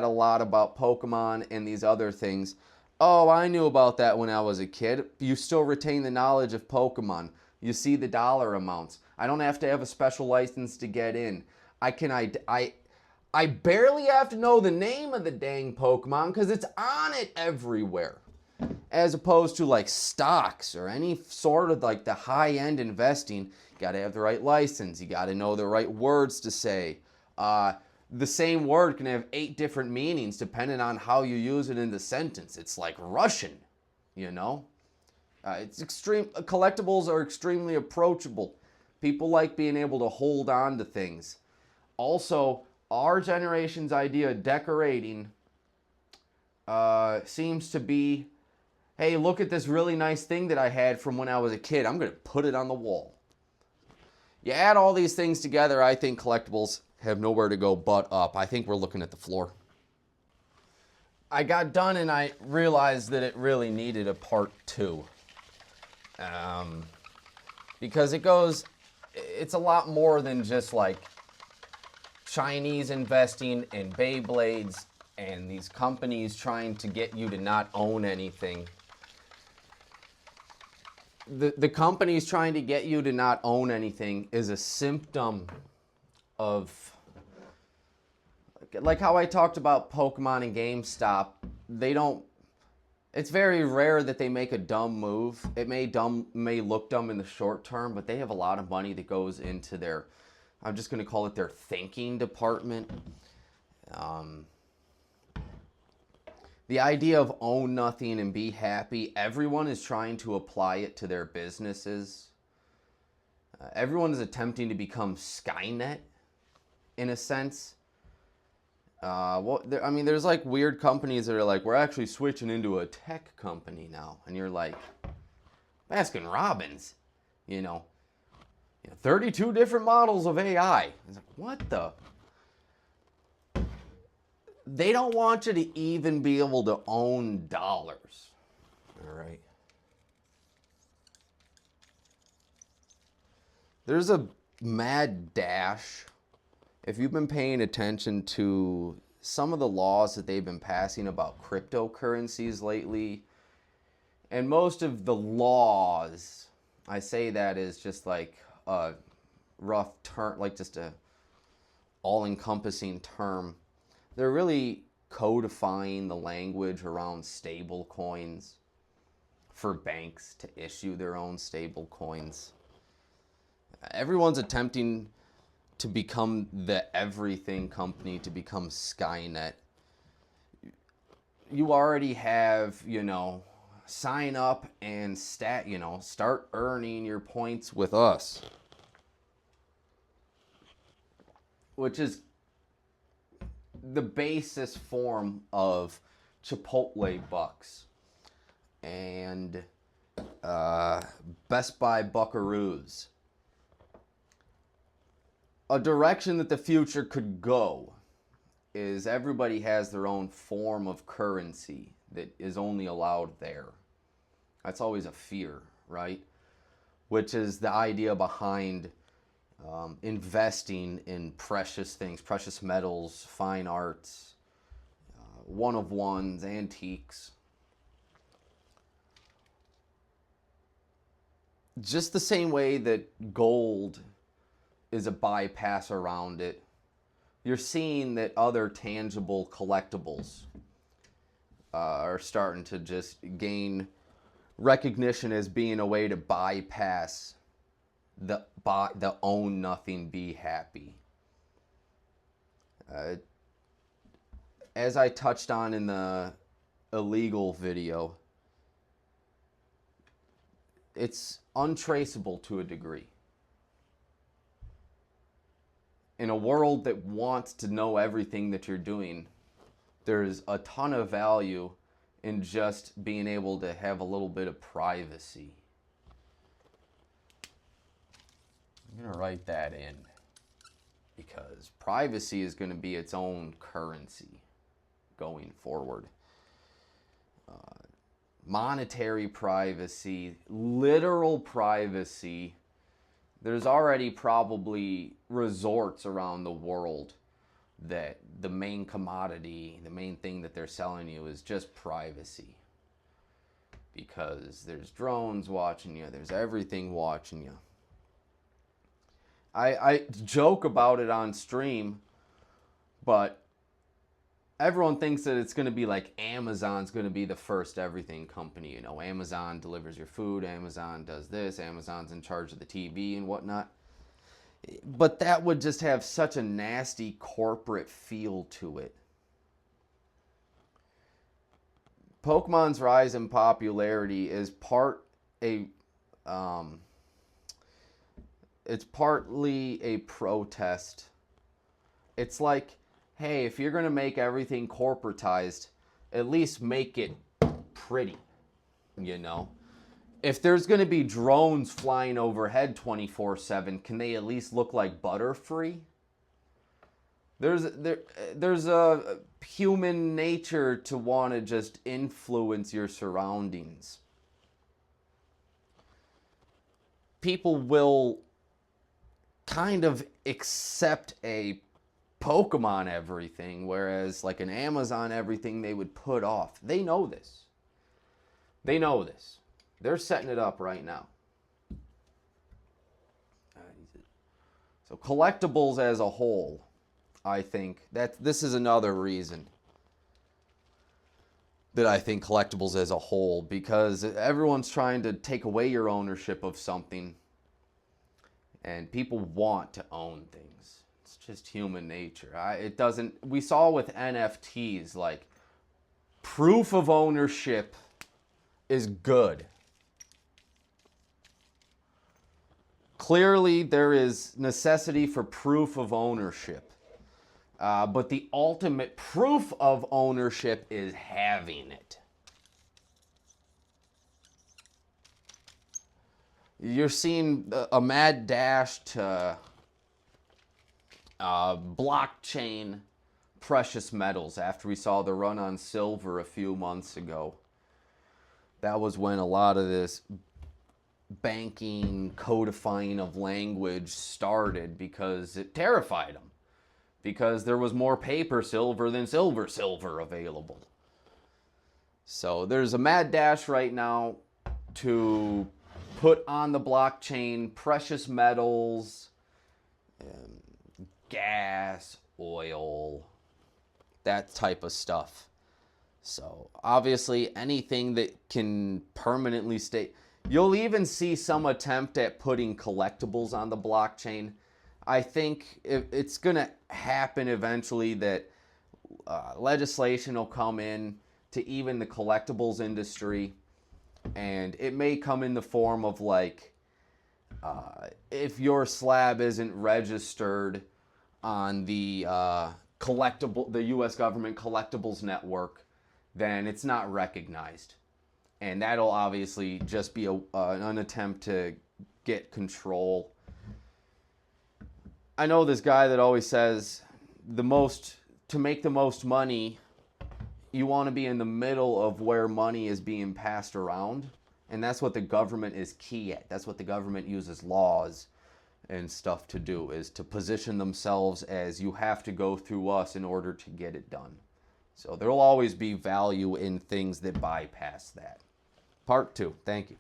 a lot about Pokemon and these other things. Oh, I knew about that when I was a kid. You still retain the knowledge of Pokemon. You see the dollar amounts. I don't have to have a special license to get in. I barely have to know the name of the dang Pokemon because it's on it everywhere. As opposed to like stocks or any sort of like the high-end investing, you got to have the right license. You got to know the right words to say. The same word can have 8 different meanings depending on how you use it in the sentence. It's like Russian, you know? It's extreme. Collectibles are extremely approachable. People like being able to hold on to things. Also, our generation's idea of decorating seems to be, hey, look at this really nice thing that I had from when I was a kid. I'm going to put it on the wall. You add all these things together, I think collectibles have nowhere to go but up. I think we're looking at the floor. I got done and I realized that it really needed a part 2. Because it's a lot more than just like Chinese investing in Beyblades and these companies trying to get you to not own anything. The companies trying to get you to not own anything is a symptom of, like how I talked about Pokemon and GameStop. It's very rare that they make a dumb move. It may look dumb in the short term, but they have a lot of money that goes into their, I'm just going to call it their thinking department. The idea of own nothing and be happy, everyone is trying to apply it to their businesses. Everyone is attempting to become Skynet, in a sense. There's like weird companies that are like, we're actually switching into a tech company now. And you're like, Baskin Robbins, 32 different models of AI. It's like, what the? They don't want you to even be able to own dollars. All right. There's a mad dash. If you've been paying attention to some of the laws that they've been passing about cryptocurrencies lately, and most of the laws, I say that is just like a rough term, like just a all-encompassing term. They're really codifying the language around stable coins for banks to issue their own stable coins. Everyone's attempting to become the everything company, to become Skynet. You already have, sign up and start earning your points with us. Which is the basis form of Chipotle bucks and Best Buy buckaroos. A direction that the future could go is everybody has their own form of currency that is only allowed there. That's always a fear, right? Which is the idea behind investing in precious things, precious metals, fine arts, one-of-ones, antiques. Just the same way that gold is a bypass around it, you're seeing that other tangible collectibles are starting to just gain recognition as being a way to bypass the own nothing, be happy. As I touched on in the illegal video, it's untraceable to a degree. In a world that wants to know everything that you're doing, there's a ton of value in just being able to have a little bit of privacy. I'm going to write that in because privacy is going to be its own currency going forward. Monetary privacy, literal privacy. There's already probably resorts around the world that the main commodity, the main thing that they're selling you is just privacy. Because there's drones watching you, there's everything watching you. I joke about it on stream, but everyone thinks that it's going to be like Amazon's going to be the first everything company. You know, Amazon delivers your food, Amazon does this, Amazon's in charge of the TV and whatnot. But that would just have such a nasty corporate feel to it. Pokemon's rise in popularity is it's partly a protest. It's like, hey, if you're going to make everything corporatized, at least make it pretty, you know? If there's going to be drones flying overhead 24/7, can they at least look like Butterfree? There's a human nature to want to just influence your surroundings. People will kind of accept a Pokemon everything, whereas like an Amazon everything they would put off. They know this. They know this. They're setting it up right now. So collectibles as a whole, I think that this is another reason that I think collectibles as a whole, because everyone's trying to take away your ownership of something, and people want to own things. It's just human nature. We saw with NFTs, like, proof of ownership is good. Clearly, there is necessity for proof of ownership. But the ultimate proof of ownership is having it. You're seeing a mad dash to blockchain precious metals after we saw the run on silver a few months ago. That was when a lot of this banking codifying of language started, because it terrified them. Because there was more paper silver than silver available. So there's a mad dash right now to put on the blockchain precious metals, gas, oil, that type of stuff. So obviously anything that can permanently stay. You'll even see some attempt at putting collectibles on the blockchain. I think it's going to happen eventually that legislation will come in to even the collectibles industry. And it may come in the form of like, if your slab isn't registered on the the U.S. government collectibles network, then it's not recognized. And that'll obviously just be an attempt to get control. I know this guy that always says to make the most money, you want to be in the middle of where money is being passed around. And that's what the government is key at. That's what the government uses laws and stuff to do, is to position themselves as you have to go through us in order to get it done. So there will always be value in things that bypass that. Part 2. Thank you.